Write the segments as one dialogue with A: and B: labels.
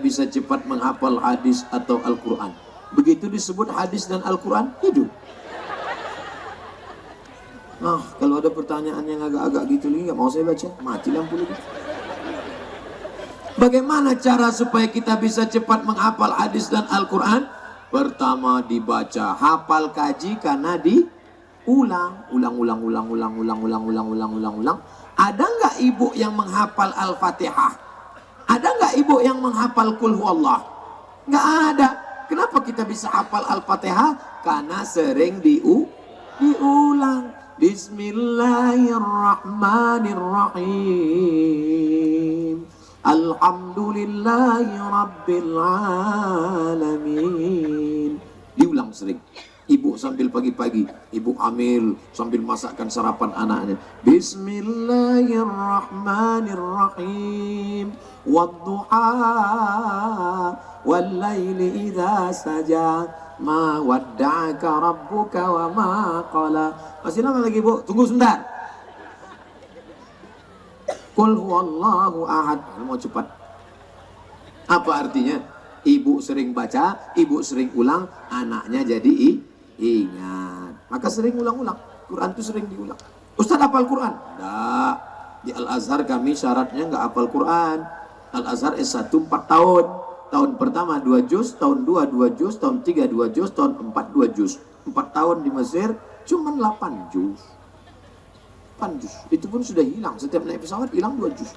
A: bisa cepat menghafal hadis atau Al-Quran. Begitu disebut hadis dan Al-Quran, hidup. Nah, kalau ada pertanyaan yang agak-agak gitu lagi, nggak mau saya baca, mati lampu lagi. Bagaimana cara supaya kita bisa cepat menghafal hadis dan Al-Quran? Pertama dibaca, hafal, kaji, karena diulang. Ulang. Ada nggak ibu yang menghafal Al-Fatihah? Ada nggak ibu yang menghafal Qul Huwallah? Nggak ada. Kenapa kita bisa hafal Al-Fatihah? Karena sering diulang. Bismillahirrahmanirrahim. Alhamdulillahi Rabbil Alamin. Diulang sering. Ibu sambil pagi-pagi, ibu hamil sambil masakkan sarapan anaknya. Bismillahirrahmanirrahim. Wadduha wallaili idza saja. Ma wadda'aka rabbuka wa ma qala. Masih lama lagi, Bu? Tunggu sebentar. Qul huwallahu ahad. Mau cepat. Apa artinya? Ibu sering baca, ibu sering ulang, anaknya jadi ingat. Maka sering ulang-ulang. Quran itu sering diulang. Ustaz hafal Quran? Enggak. Di Al-Azhar kami syaratnya enggak hafal Quran. Al-Azhar S1 4 tahun. Tahun pertama 2 juz, tahun 2 2 juz, tahun 3 2 juz, tahun 4 2 juz. 4 tahun di Mesir cuma 8 juz. 8 juz. Itu pun sudah hilang. Setiap naik pesawat hilang 2 juz.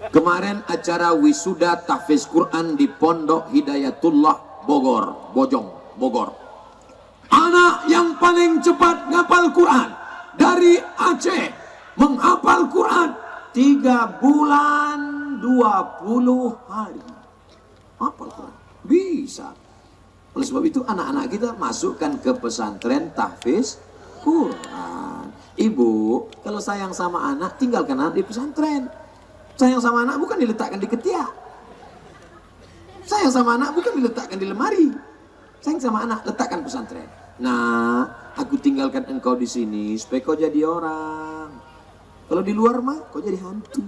A: Kemarin acara wisuda tahfiz Quran di Pondok Hidayatullah Bogor. Anak yang paling cepat ngapal Quran dari Aceh menghafal Quran 3 bulan 20 hari. Hafal Quran. Bisa. Oleh sebab itu anak-anak kita masukkan ke pesantren tahfiz Quran. Ibu, kalau sayang sama anak, tinggalkan anak di pesantren. Sayang sama anak bukan diletakkan di ketiak. Sayang sama anak bukan diletakkan di lemari. Sayang sama anak, letakkan pesantren. Nah, aku tinggalkan engkau di sini supaya kau jadi orang. Kalau di luar mah, kau jadi hantu.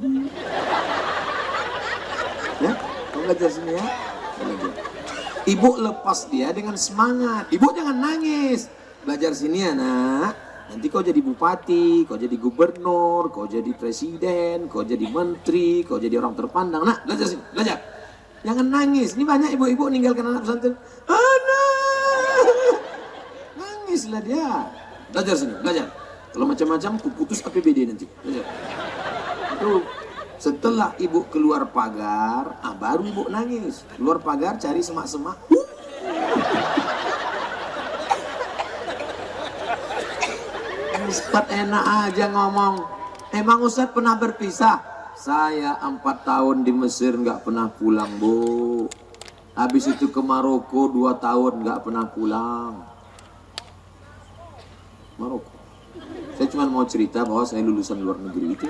A: Ya, kau belajar sini ya. Belajar. Ibu lepas dia dengan semangat. Ibu jangan nangis. Belajar sini ya nak. Nanti kau jadi bupati, kau jadi gubernur, kau jadi presiden, kau jadi menteri, kau jadi orang terpandang. Nak, belajar sini, belajar. Jangan nangis. Ini banyak ibu-ibu meninggalkan anak pesantren. Anak, nangislah dia. Belajar sini, belajar. Kalau macam-macam, ku putus APBD nanti. Belajar. Itu setelah ibu keluar pagar, baru ibu nangis. Keluar pagar, cari semak-semak. Ustaz enak aja ngomong. Emang Ustaz pernah berpisah? Saya 4 tahun di Mesir nggak pernah pulang, Bu. Habis itu ke Maroko 2 tahun nggak pernah pulang. Maroko. Saya cuma mau cerita bahwa saya lulusan luar negeri itu.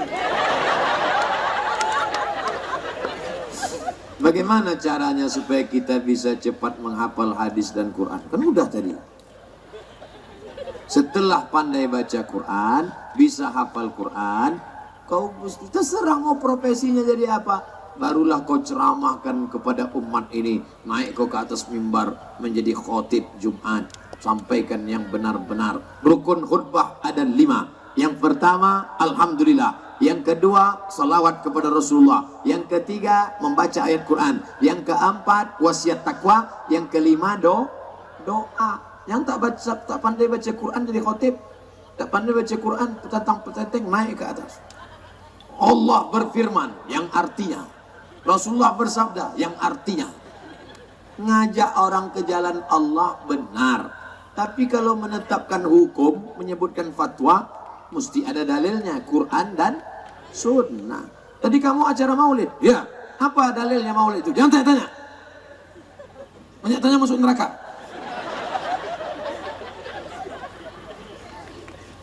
A: Bagaimana caranya supaya kita bisa cepat menghafal hadis dan Quran? Kan mudah tadi. Setelah pandai baca Quran, bisa hafal Quran, kau mesti terserah mau profesinya jadi apa. Barulah kau ceramahkan kepada umat ini. Naik kau ke atas mimbar menjadi khotib Jumat. Sampaikan yang benar-benar. Rukun khutbah ada 5. Yang pertama, Alhamdulillah. Yang kedua, salawat kepada Rasulullah. Yang ketiga, membaca ayat Quran. Yang keempat, wasiat takwa. Yang kelima, doa. Yang tak pandai baca Quran jadi khotib. Tak pandai baca Quran, petentang-petenteng naik ke atas. Allah berfirman, yang artinya. Rasulullah bersabda, yang artinya. Ngajak orang ke jalan Allah benar. Tapi kalau menetapkan hukum, menyebutkan fatwa, mesti ada dalilnya, Quran dan Sunnah. Tadi kamu acara maulid, ya. Apa dalilnya maulid itu? Jangan tanya-tanya. Banyak tanya masuk neraka.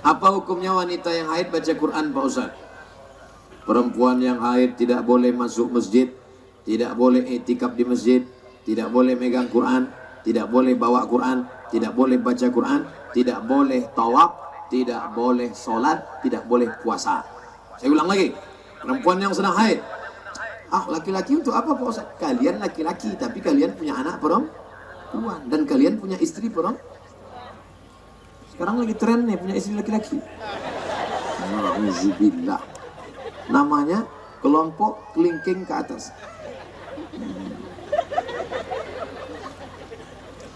A: Apa hukumnya wanita yang haid baca Quran, Pak Ustaz? Perempuan yang haid tidak boleh masuk masjid, tidak boleh i'tikaf di masjid, tidak boleh megang Quran, tidak boleh bawa Quran, tidak boleh baca Quran, tidak boleh tawaf, tidak boleh sholat, tidak boleh puasa. Saya ulang lagi, Perempuan yang sedang haid. Ah, laki-laki untuk apa Pak Ustaz? Kalian laki-laki, tapi kalian punya anak perempuan dan kalian punya istri perempuan. Sekarang lagi tren nih punya istri laki-laki. Alhamdulillah. Namanya kelompok kelingking ke atas.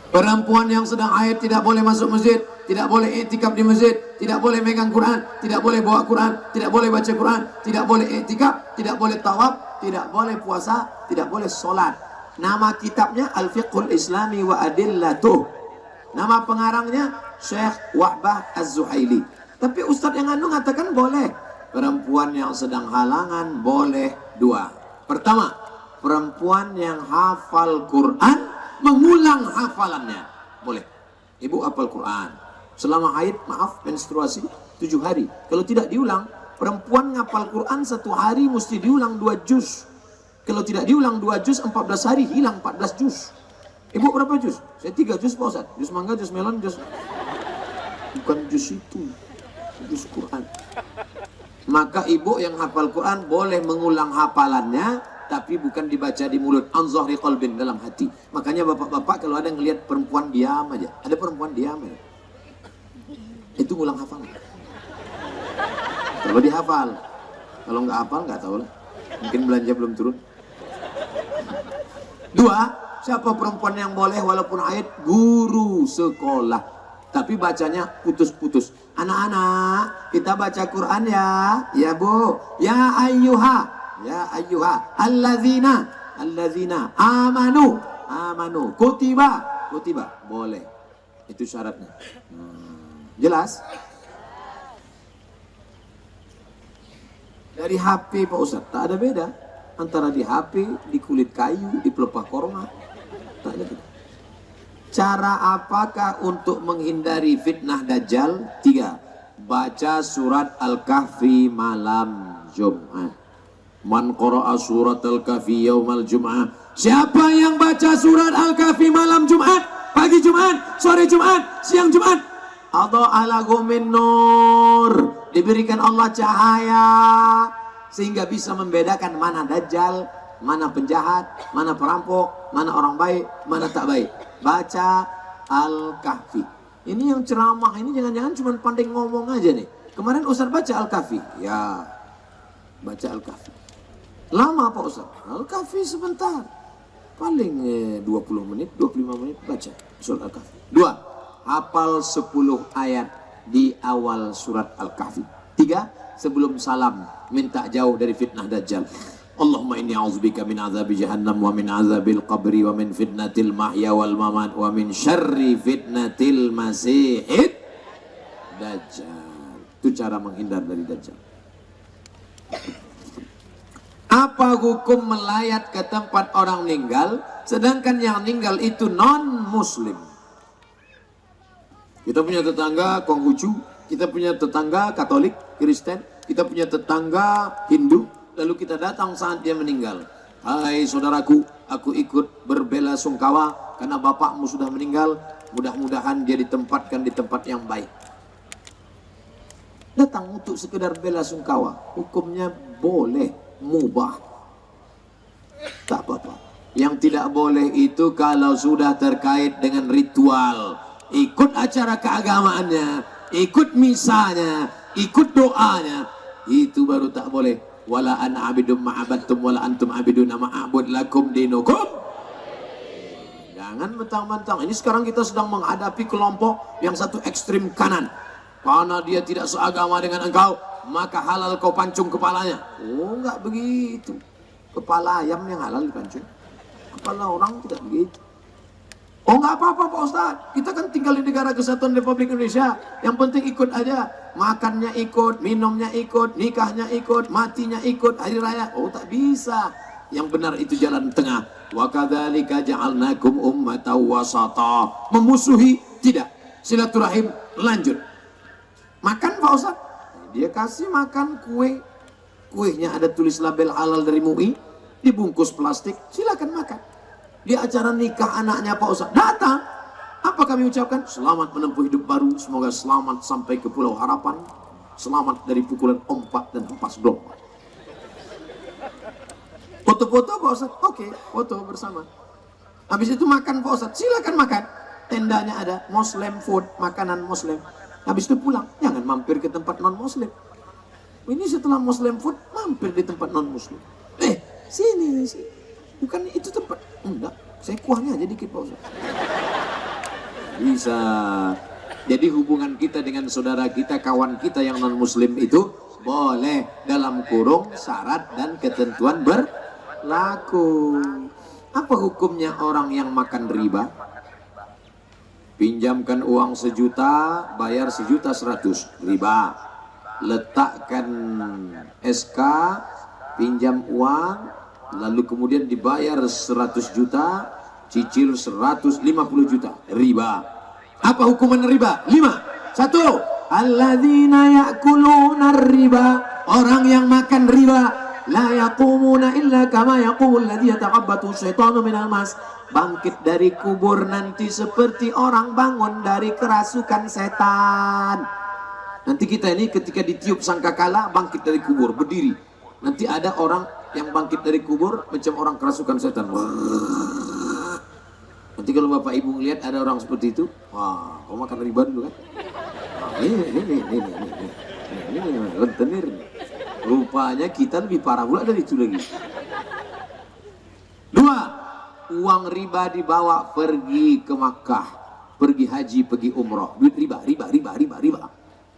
A: Perempuan yang sedang haid tidak boleh masuk masjid, tidak boleh iktikaf di masjid, tidak boleh megang Quran, tidak boleh bawa Quran, tidak boleh baca Quran, tidak boleh iktikaf, tidak boleh tawaf, tidak boleh puasa, tidak boleh sholat. Nama kitabnya Al-Fiqhul Islami wa Adillatuh. Nama pengarangnya Syekh Wahbah Az-Zuhaili. Tapi Ustadz yang anu mengatakan boleh. Perempuan yang sedang halangan boleh dua. Pertama, perempuan yang hafal Quran mengulang hafalannya boleh. Ibu hafal Quran selama haid, maaf, menstruasi 7 hari. Kalau tidak diulang, perempuan ngapal Quran 1 hari mesti diulang 2 juz. Kalau tidak diulang 2 juz, 14 hari hilang 14 juz. Ibu berapa juz? Saya 3 juz Pak Ustaz. Juz mangga, juz melon, juz. Bukan juz itu, juz Quran. Maka ibu yang hafal Quran boleh mengulang hafalannya, tapi bukan dibaca di mulut, an zahri qalbin, dalam hati. Makanya bapak-bapak kalau ada yang ngelihat perempuan diam aja, ada perempuan diam aja, itu ngulang hafalan. Kalau dihafal, kalau nggak hafal nggak tahu lah, mungkin belanja belum turun. Dua, siapa perempuan yang boleh walaupun haid? Guru sekolah, tapi bacanya putus-putus. Anak-anak, kita baca Quran ya, ya bu, ya ayyuha, ya ayyuha alladzina amanu kutiba boleh, itu syaratnya. Jelas? Dari HP Pak Ustaz tak ada beda antara di HP, di kulit kayu, di pelepah korma, tak ada beda. Cara apakah untuk menghindari fitnah Dajjal? 3. Baca surat Al-Kahfi malam Jumat. Man qara'a surat Al-Kahfi yaumal Jum'ah. Siapa yang baca surat Al-Kahfi malam Jumat, pagi Jumat, sore Jumat, siang Jumat, adha'a lahu min nur, diberikan Allah cahaya sehingga bisa membedakan mana Dajjal, mana penjahat, mana perampok, mana orang baik, mana tak baik. Baca Al-Kahfi. Ini yang ceramah ini jangan-jangan cuma pandai ngomong aja nih. Kemarin Ustaz baca Al-Kahfi. Ya, baca Al-Kahfi. Lama Pak Ustaz? Al-Kahfi sebentar. Paling 20 menit, 25 menit baca surat Al-Kahfi. 2. Hafal 10 ayat di awal surat Al-Kahfi. 3. Sebelum salam minta jauh dari fitnah Dajjal. Allahumma inni a'udzubika min azabi jahannam wa min azabil qabri wa min fitnatil mahya wal mamat wa min syarri fitnatil masihid Dajjal. Itu cara menghindar dari Dajjal. Apa hukum melayat ke tempat orang meninggal sedangkan yang meninggal itu non muslim? Kita punya tetangga Konghucu, kita punya tetangga Katolik, Kristen, kita punya tetangga Hindu. Lalu kita datang saat dia meninggal. Hai saudaraku, aku ikut berbela sungkawa karena bapakmu sudah meninggal. Mudah-mudahan dia ditempatkan di tempat yang baik. Datang untuk sekedar bela sungkawa. Hukumnya boleh, mubah. Tak apa-apa. Yang tidak boleh itu kalau sudah terkait dengan ritual. Ikut acara keagamaannya, ikut misanya, ikut doanya. Itu baru tak boleh. Wala ana abidum ma'abadtum wala antum abiduna ma'abud lakum dinukum. Jangan mentang-mentang. Ini sekarang kita sedang menghadapi kelompok yang satu ekstrim kanan. Karena dia tidak seagama dengan engkau, maka halal kau pancung kepalanya. Oh, enggak begitu. Kepala ayam yang halal dipancung. Kepala orang tidak begitu. Oh, enggak apa-apa Pak Ustaz. Kita kan tinggal di negara kesatuan Republik Indonesia. Yang penting ikut aja. Makannya ikut, minumnya ikut, nikahnya ikut, matinya ikut, hari raya. Oh, tak bisa. Yang benar itu jalan tengah. Wa kadzalika ja'alnakum ummatan wasata. Memusuhi tidak. Silaturahim lanjut. Makan Pak Ustaz. Dia kasih makan kue. Kuenya ada tulis label halal dari MUI, dibungkus plastik, silakan makan. Di acara nikah anaknya Pak Ustaz datang, apa kami ucapkan? Selamat menempuh hidup baru, semoga selamat sampai ke Pulau Harapan, selamat dari pukulan ombak dan hempas gelombang. Foto-foto Pak Ustadz, oke, foto bersama. Habis itu makan Pak Ustadz, silakan makan. Tendanya ada, Muslim food, makanan Muslim. Habis itu pulang, jangan mampir ke tempat non-Muslim. Ini setelah Muslim food, mampir di tempat non-Muslim. Sini. Bukan itu tempat. Enggak, saya kuahnya aja dikit Pak Ustadz. Bisa. Jadi hubungan kita dengan saudara kita, kawan kita yang non-Muslim itu boleh dalam kurung syarat dan ketentuan berlaku. Apa hukumnya orang yang makan riba? Pinjamkan uang 1 juta, bayar 1.100.000, riba. Letakkan SK, pinjam uang, lalu kemudian dibayar 100 juta, cicil 150 juta, riba. Apa hukuman riba? 5. 1. Alladzina ya'kuluna riba, orang yang makan riba, la yaqumuna illa kama yaqumul ladzi yataqabbatu syaitanu minal mas. Bangkit dari kubur nanti seperti orang bangun dari kerasukan setan. Nanti kita ini ketika ditiup sangkakala bangkit dari kubur, berdiri. Nanti ada orang yang bangkit dari kubur macam orang kerasukan setan. Nanti kalau Bapak Ibu ngelihat ada orang seperti itu, wah, kau makan riba dulu kan? Ini rentenir. Rupanya kita lebih parah pula dari itu lagi. 2. Uang riba dibawa pergi ke Makkah, pergi haji, pergi umroh, duit riba.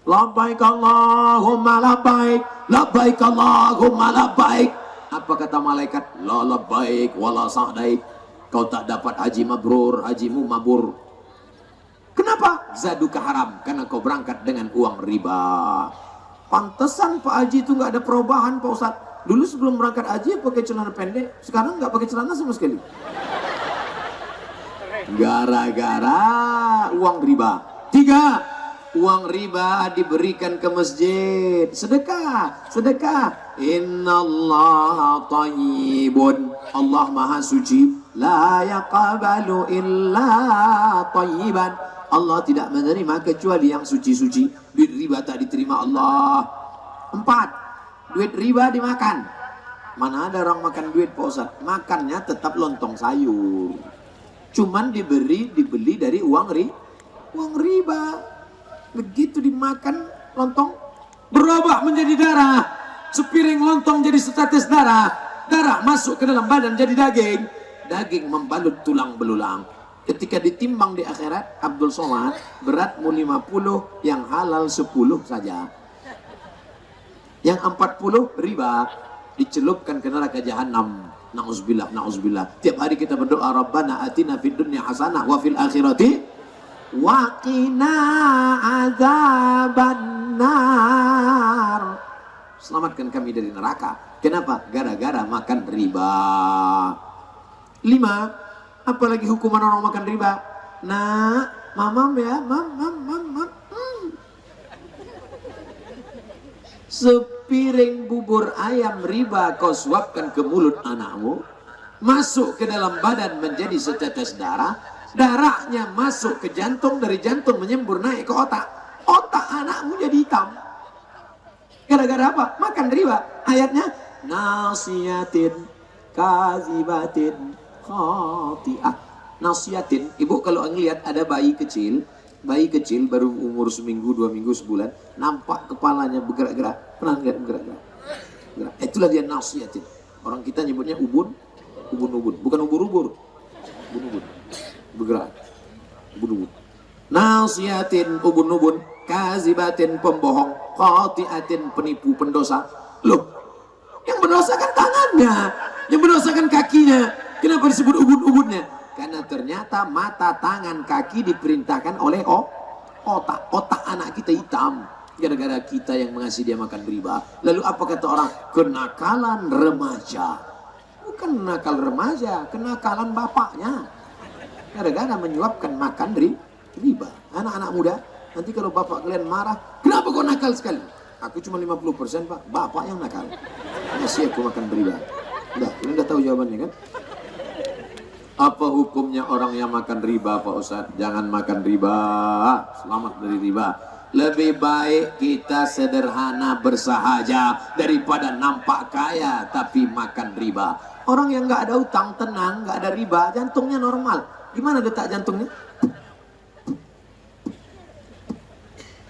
A: Labbaik Allahumma labbaik, labbaik Allahumma labbaik. Apa kata malaikat? La labbaik wala sa'daik. Kau tak dapat haji mabrur, hajimu mabur. Kenapa? Zaduka haram, karena kau berangkat dengan uang riba. Pantesan Pak Haji itu nggak ada perubahan Pak Ustadz. Dulu sebelum berangkat haji pakai celana pendek, sekarang nggak pakai celana sama sekali. Gara-gara uang riba. 3. Uang riba diberikan ke masjid. Sedekah. Innallaha thayyibun. Allah Maha Suci. La yaqbalu illa thayyiban. Allah tidak menerima kecuali yang suci-suci. Duit riba tak diterima Allah. 4. Duit riba dimakan. Mana ada orang makan duit Pak Ustadz? Makannya tetap lontong sayur. Cuman dibeli dari uang riba. Begitu dimakan lontong berubah menjadi darah. Sepiring lontong jadi setetes darah. Darah masuk ke dalam badan jadi daging. Daging membalut tulang belulang. Ketika ditimbang di akhirat, Abdul Somad beratmu 50, yang halal 10 saja. Yang 40 riba, dicelupkan ke neraka jahanam. Na'udzubillah. Tiap hari kita berdoa, Rabbana atina fid dunya hasanah wa fil akhirati wa qina adzabannar. Selamatkan kami dari neraka. Kenapa? Gara-gara makan riba. 5. Apalagi hukuman orang makan riba? Nah, mamam ya, mam. Sepiring bubur ayam riba kau suapkan ke mulut anakmu, masuk ke dalam badan menjadi setetes darah, darahnya masuk ke jantung, dari jantung menyembur naik ke otak, otak anakmu jadi hitam. Gara-gara apa? Makan riba. Ayatnya, nasiyatin kazibatin khati'ah. Nasiyatin, ibu kalau ngelihat ada bayi kecil baru umur seminggu, 2 minggu, sebulan, nampak kepalanya bergerak-gerak. Pernah lihat bergerak-gerak? Itulah dia nasiyatin. Orang kita nyebutnya ubun, bukan ubur-ubur. Ubun, bergerak. Ubun. Nasiyatin, ubun, kazibatin, pembohong, khati'atin, penipu, pendosa. Loh, yang berdosa kan tangannya, yang berdosa kan kakinya. Kenapa disebut ubun-ubunnya? Karena ternyata mata, tangan, kaki diperintahkan oleh otak. Otak anak kita hitam. Gara-gara kita yang mengasih dia makan riba. Lalu apa kata orang? Kenakalan remaja. Bukan nakal remaja, kenakalan bapaknya. Gara-gara menyuapkan makan riba. Anak-anak muda, nanti kalau bapak kalian marah, kenapa kok nakal sekali? Aku cuma 50% Pak, bapak yang nakal. Masih aku makan riba. Udah, kalian udah tahu jawabannya kan? Apa hukumnya orang yang makan riba Pak Ustadz? Jangan makan riba, selamat dari riba. Lebih baik kita sederhana bersahaja daripada nampak kaya tapi makan riba. Orang yang nggak ada utang, tenang, nggak ada riba, jantungnya normal. Gimana detak jantungnya?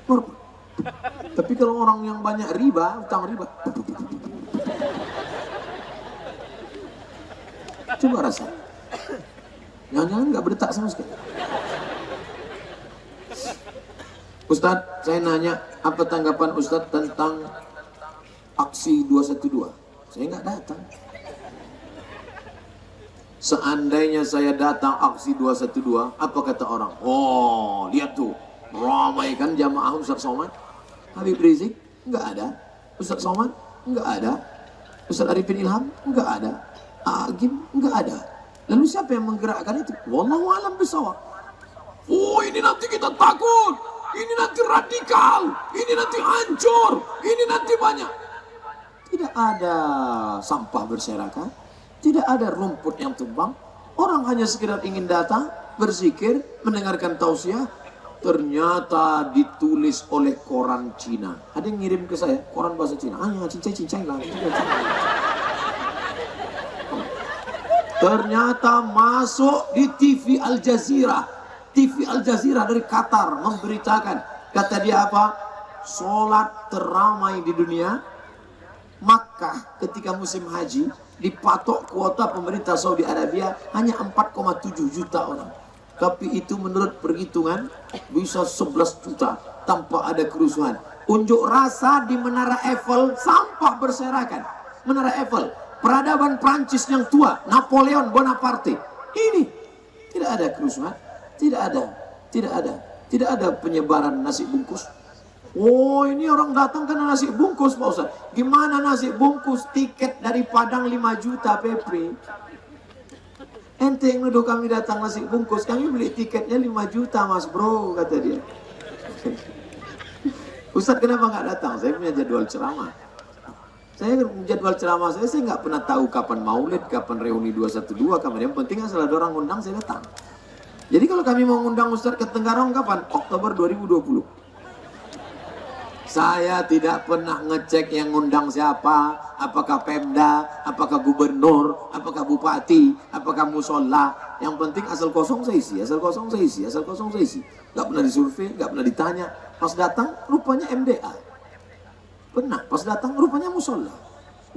A: Normal. Tapi kalau orang yang banyak riba, utang riba, coba rasa. Jangan-jangan nggak berdetak sama sekali. Ustadz, saya nanya, apa tanggapan Ustadz tentang aksi 212? Saya nggak datang. Seandainya saya datang aksi 212, apa kata orang? Oh, lihat tuh, ramai kan jamaah Ustadz Somad. Habib Rizik, nggak ada. Ustadz Somad, nggak ada. Ustadz Arifin Ilham, nggak ada. Agim, nggak ada. Lalu siapa yang menggerakkan itu? Wallahu a'lam bishawab. Oh, ini nanti kita takut. Ini nanti radikal. Ini nanti hancur. Ini nanti banyak. Tidak ada sampah berserakan. Tidak ada rumput yang tumbang. Orang hanya sekedar ingin datang, berzikir, mendengarkan tausiah. Ternyata ditulis oleh koran Cina. Ada yang ngirim ke saya, koran bahasa Cina. Cincai lah. Ternyata masuk di TV Al Jazeera. TV Al Jazeera dari Qatar memberitakan. Kata dia apa? Sholat teramai di dunia. Makkah ketika musim haji dipatok kuota pemerintah Saudi Arabia hanya 4,7 juta orang. Tapi itu menurut perhitungan bisa 11 juta tanpa ada kerusuhan. Unjuk rasa di Menara Eiffel, sampah berserakan. Menara Eiffel, peradaban Prancis yang tua, Napoleon Bonaparte. Ini tidak ada kerusuhan, tidak ada penyebaran nasi bungkus. Oh, ini orang datang karena nasi bungkus, Pak Ustaz. Gimana nasi bungkus? Tiket dari Padang 5 juta Pepri. Ente yang nuduh kami datang nasi bungkus, kami beli tiketnya 5 juta mas bro, kata dia. Ustaz kenapa nggak datang? Saya punya jadwal ceramah. Jadwal ceramah saya nggak pernah tahu kapan maulid, kapan reuni 212, kapan. Yang penting asal ada orang undang saya datang. Jadi kalau kami mau ngundang Ustaz ke Tenggarong kapan? Oktober 2020. Saya tidak pernah ngecek yang ngundang siapa, apakah Pemda, apakah gubernur, apakah bupati, apakah musola. Yang penting asal kosong saya isi, asal kosong saya isi, asal kosong saya isi. Gak pernah disurvei, gak pernah ditanya. Pas datang rupanya MDA. Pernah, pas datang rupanya musola.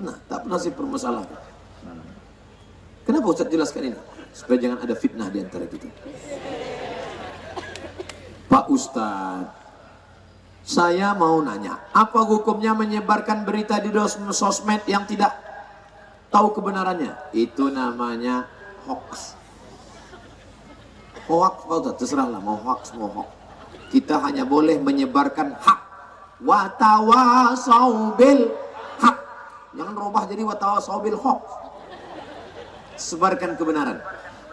A: Nah, tak pernah sih permasalahan. Kenapa Ustaz jelaskan ini? Supaya jangan ada fitnah di antara kita. Pak Ustaz, saya mau nanya, apa hukumnya menyebarkan berita di sosmed yang tidak tahu kebenarannya? Itu namanya hoax. Hoax, terserahlah, mau hoax, mau hoax. Kita hanya boleh menyebarkan hak. Watawasau bil hak. Jangan rubah jadi watawasau bil hoax. Sebarkan kebenaran.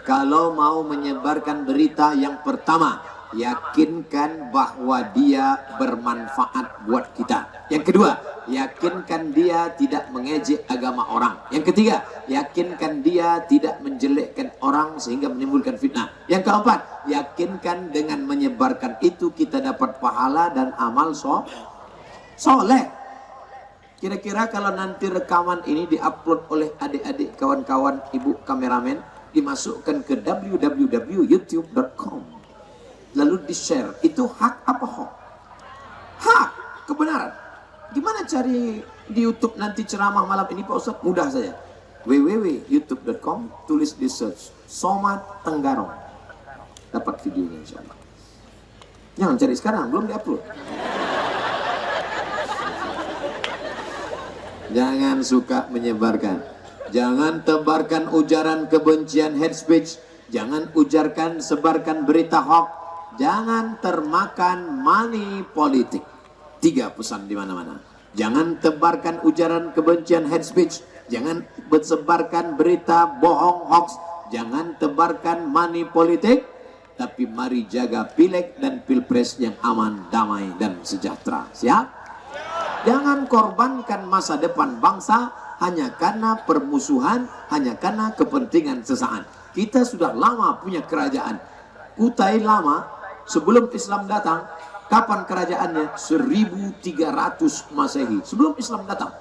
A: Kalau mau menyebarkan berita yang pertama, yakinkan bahwa dia bermanfaat buat kita. Yang kedua, yakinkan dia tidak mengejek agama orang. Yang ketiga, yakinkan dia tidak menjelekkan orang sehingga menimbulkan fitnah. Yang keempat, yakinkan dengan menyebarkan itu kita dapat pahala dan amal soleh. Kira-kira kalau nanti rekaman ini diupload oleh adik-adik kawan-kawan ibu kameramen, dimasukkan ke www.youtube.com, lalu di-share, itu hak apa hoax? Hak, kebenaran. Gimana cari di YouTube nanti ceramah malam ini Pak Ustaz? Mudah saja. www.youtube.com, tulis di search Somad Tenggarong. Dapat videonya insyaallah. Jangan cari sekarang, belum diupload. Jangan suka menyebarkan. Jangan tebarkan ujaran kebencian, hate speech. Jangan ujarkan, sebarkan berita hoax. Jangan termakan money politik. 3 pesan di mana-mana. Jangan tebarkan ujaran kebencian, hate speech. Jangan sebarkan berita bohong, hoax. Jangan tebarkan money politik. Tapi mari jaga pileg dan pilpres yang aman, damai dan sejahtera. Siap? Jangan korbankan masa depan bangsa hanya karena permusuhan, hanya karena kepentingan sesaat. Kita sudah lama punya kerajaan. Kutai lama, sebelum Islam datang, kapan kerajaannya? 1300 Masehi. Sebelum Islam datang.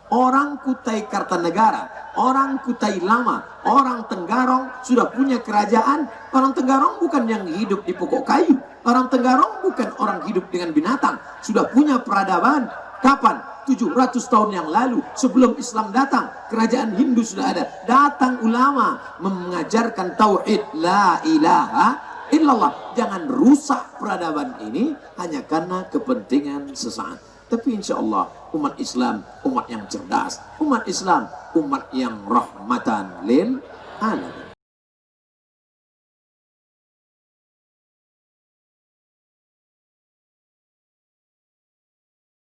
A: Orang Kutai Kartanegara, orang Kutai Lama, orang Tenggarong sudah punya kerajaan. Orang Tenggarong bukan yang hidup di pokok kayu. Orang Tenggarong bukan orang hidup dengan binatang. Sudah punya peradaban. Kapan? 700 tahun yang lalu, sebelum Islam datang, kerajaan Hindu sudah ada. Datang ulama mengajarkan tauhid la ilaha illallah. Jangan rusak peradaban ini hanya karena kepentingan sesaat. Tapi insya Allah umat Islam umat yang cerdas, umat Islam umat yang rahmatan lil alamin.